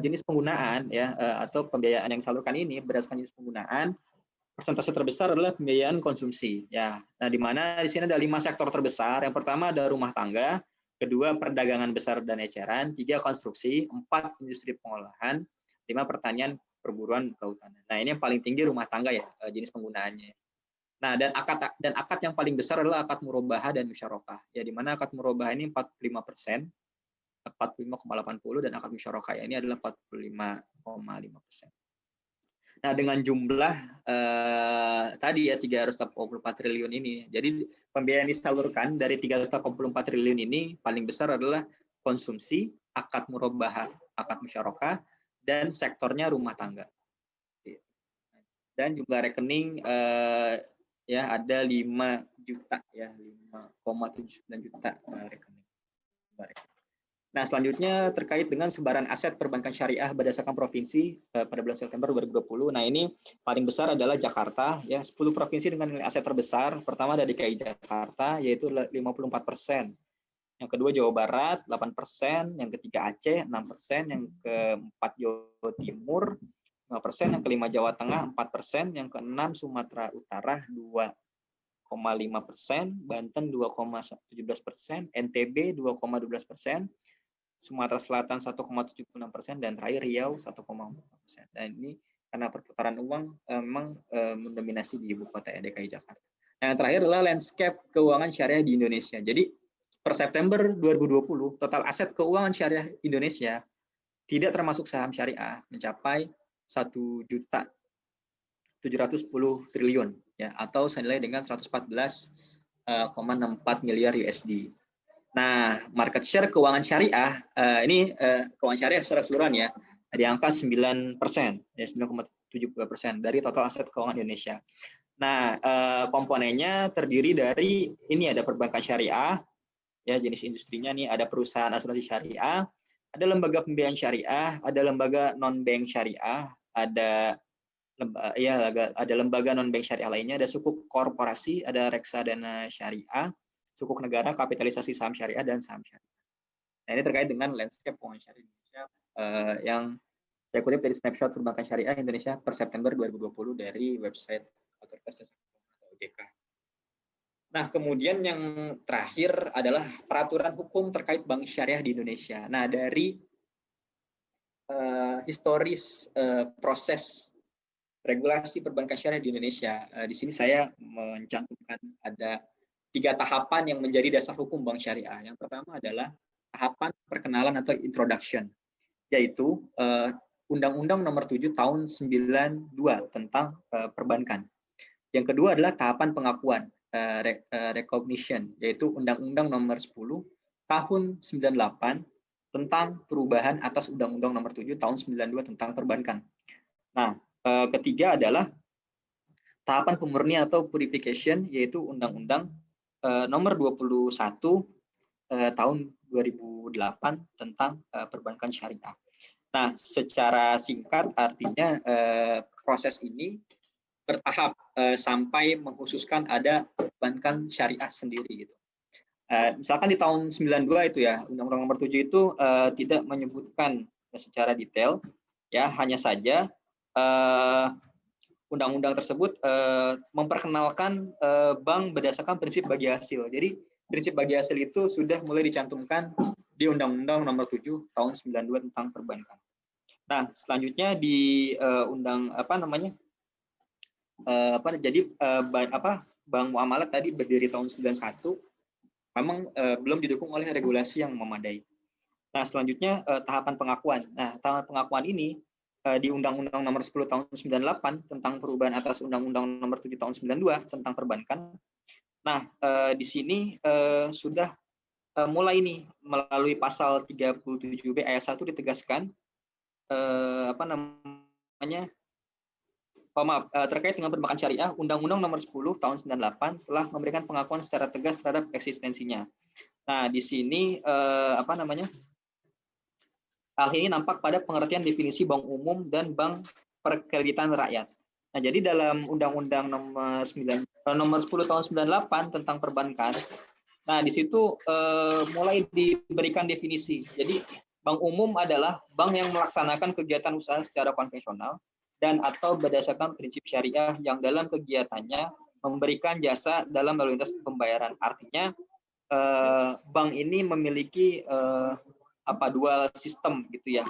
jenis penggunaan ya atau pembiayaan yang disalurkan ini berdasarkan jenis penggunaan, persentase terbesar adalah pembiayaan konsumsi ya. Nah, di mana di sini ada 5 sektor terbesar. Yang pertama ada rumah tangga, kedua perdagangan besar dan eceran, 3 konstruksi, 4 industri pengolahan, 5 pertanian, perburuan, kehutanan. Nah, ini yang paling tinggi rumah tangga ya jenis penggunaannya. Nah, dan akad yang paling besar adalah akad murabahah dan musyarakah. Ya, di mana akad murabahah ini 45%, 45,80, dan akad musyarakah ini adalah 45,5%. Nah, dengan jumlah tadi ya 384 triliun ini, jadi pembiayaan disalurkan dari 384 triliun ini paling besar adalah konsumsi, akad murabahah, akad musyarakah, dan sektornya rumah tangga. Dan jumlah rekening ya ada 5 juta ya, 5,79 juta rekening. Nah, selanjutnya terkait dengan sebaran aset perbankan syariah berdasarkan provinsi pada bulan September 2020. Nah, ini paling besar adalah Jakarta, ya 10 provinsi dengan nilai aset terbesar. Pertama ada DKI Jakarta, yaitu 54%. Yang kedua Jawa Barat 8%, yang ketiga Aceh 6%, yang keempat Jawa Timur 5%, yang kelima Jawa Tengah 4%, yang keenam Sumatera Utara 2,5%, Banten 2,17%, NTB 2,12%, Sumatera Selatan 1,76%, dan terakhir Riau 1,4%. Dan ini karena perputaran uang memang mendominasi di ibu kota DKI Jakarta. Nah, yang terakhir adalah landscape keuangan syariah di Indonesia. Jadi per September 2020 total aset keuangan syariah Indonesia tidak termasuk saham syariah mencapai 1.710 triliun ya, atau senilai dengan 114,64 miliar USD. Nah, market share keuangan syariah ini keuangan syariah secara keseluruhan ya di angka 9%, ya 9,72% dari total aset keuangan Indonesia. Nah, komponennya terdiri dari ini ada perbankan syariah, ya jenis industrinya nih ada perusahaan asuransi syariah, ada lembaga pembiayaan syariah, ada lembaga non bank syariah, ada lembaga non bank syariah lainnya, ada sukuk korporasi, ada reksadana syariah, sukuk negara, kapitalisasi saham syariah, dan saham syariah. Nah, ini terkait dengan landscape keuangan syariah Indonesia yang saya kutip dari snapshot perbankan syariah Indonesia per September 2020 dari website Otoritas Jasa Keuangan OJK. Nah, kemudian yang terakhir adalah peraturan hukum terkait bank syariah di Indonesia. Nah, dari historis proses regulasi perbankan syariah di Indonesia, di sini saya mencantumkan ada 3 tahapan yang menjadi dasar hukum bank syariah. Yang pertama adalah tahapan perkenalan atau introduction, yaitu Undang-Undang Nomor 7 Tahun 92 tentang perbankan. Yang kedua adalah tahapan pengakuan, recognition, yaitu Undang-Undang Nomor 10 Tahun 98 tentang perubahan atas Undang-Undang Nomor 7 Tahun 92 tentang perbankan. Nah, ketiga adalah tahapan pemurnian atau purification, yaitu Undang-Undang Nomor 21 Tahun 2008 tentang perbankan syariah. Nah, secara singkat artinya proses ini bertahap sampai mengkhususkan ada perbankan syariah sendiri gitu. Misalkan di tahun 92 itu ya, Undang-Undang Nomor 7 itu tidak menyebutkan secara detail, ya hanya saja undang-undang tersebut memperkenalkan bank berdasarkan prinsip bagi hasil. Jadi prinsip bagi hasil itu sudah mulai dicantumkan di Undang-Undang Nomor 7 Tahun 92 tentang perbankan. Nah, selanjutnya di Bank Muamalat tadi berdiri tahun 91, memang belum didukung oleh regulasi yang memadai. Nah, selanjutnya tahapan pengakuan. Nah, tahapan pengakuan ini di Undang-Undang Nomor 10 Tahun 98 tentang perubahan atas Undang-Undang Nomor 7 Tahun 92 tentang perbankan. Nah, di sini sudah mulai nih melalui pasal 37B ayat 1 ditegaskan terkait dengan perbankan syariah, Undang-Undang Nomor 10 Tahun 98 telah memberikan pengakuan secara tegas terhadap eksistensinya. Nah, di sini hal ini nampak pada pengertian definisi bank umum dan bank perkreditan rakyat. Nah, jadi dalam Undang-Undang Nomor 10 Tahun 98 tentang perbankan, nah di situ mulai diberikan definisi. Jadi bank umum adalah bank yang melaksanakan kegiatan usaha secara konvensional dan atau berdasarkan prinsip syariah yang dalam kegiatannya memberikan jasa dalam lalu lintas pembayaran. Artinya bank ini memiliki dual sistem gitu ya,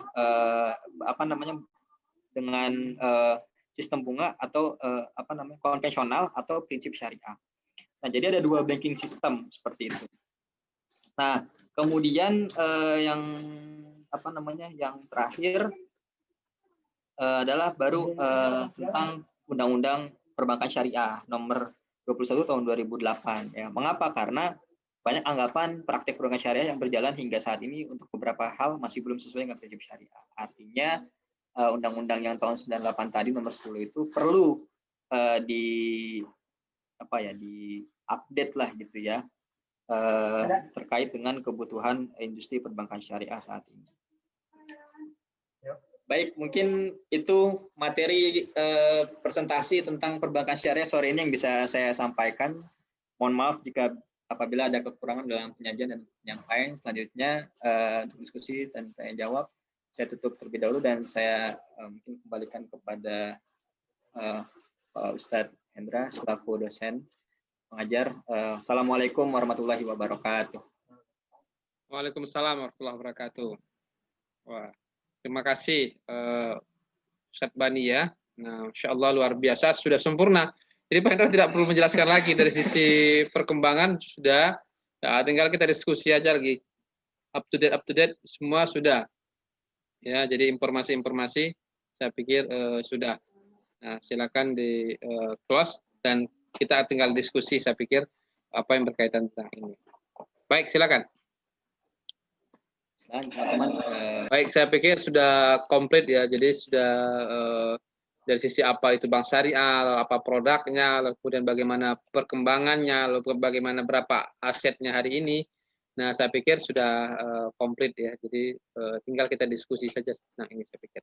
dengan sistem bunga atau konvensional atau prinsip syariah. Nah, jadi ada 2 banking system seperti itu. Nah, kemudian yang terakhir adalah baru tentang Undang-Undang Perbankan Syariah Nomor 21 Tahun 2008. Ya, mengapa? Karena banyak anggapan praktik perbankan syariah yang berjalan hingga saat ini untuk beberapa hal masih belum sesuai dengan prinsip syariah. Artinya undang-undang yang tahun 98 tadi nomor 10 itu perlu di update lah gitu ya, terkait dengan kebutuhan industri perbankan syariah saat ini. Baik, mungkin itu materi presentasi tentang perbankan syariah sore ini yang bisa saya sampaikan. Mohon maaf jika apabila ada kekurangan dalam penyajian dan penyampaian. Selanjutnya untuk diskusi dan tanya jawab, saya tutup terlebih dahulu dan saya mungkin kembalikan kepada Pak Ustadz Hendra selaku dosen pengajar. Assalamualaikum warahmatullahi wabarakatuh. Waalaikumsalam warahmatullahi wabarakatuh. Wah, terima kasih Ustadz Bani ya. Nah, Insya Allah luar biasa, sudah sempurna. Jadi Pak Hendra tidak perlu menjelaskan lagi dari sisi perkembangan sudah. Nah, tinggal kita diskusi aja lagi. Up to date semua sudah. Ya, jadi informasi-informasi saya pikir sudah. Nah, silakan di close dan kita tinggal diskusi saya pikir apa yang berkaitan tentang ini. Baik, silakan. Teman-teman, baik, saya pikir sudah komplit ya. Jadi sudah dari sisi apa itu bank syariah, apa produknya, lalu kemudian bagaimana perkembangannya, lalu bagaimana berapa asetnya hari ini. Nah, saya pikir sudah komplit ya. Jadi tinggal kita diskusi saja tentang ini saya pikir.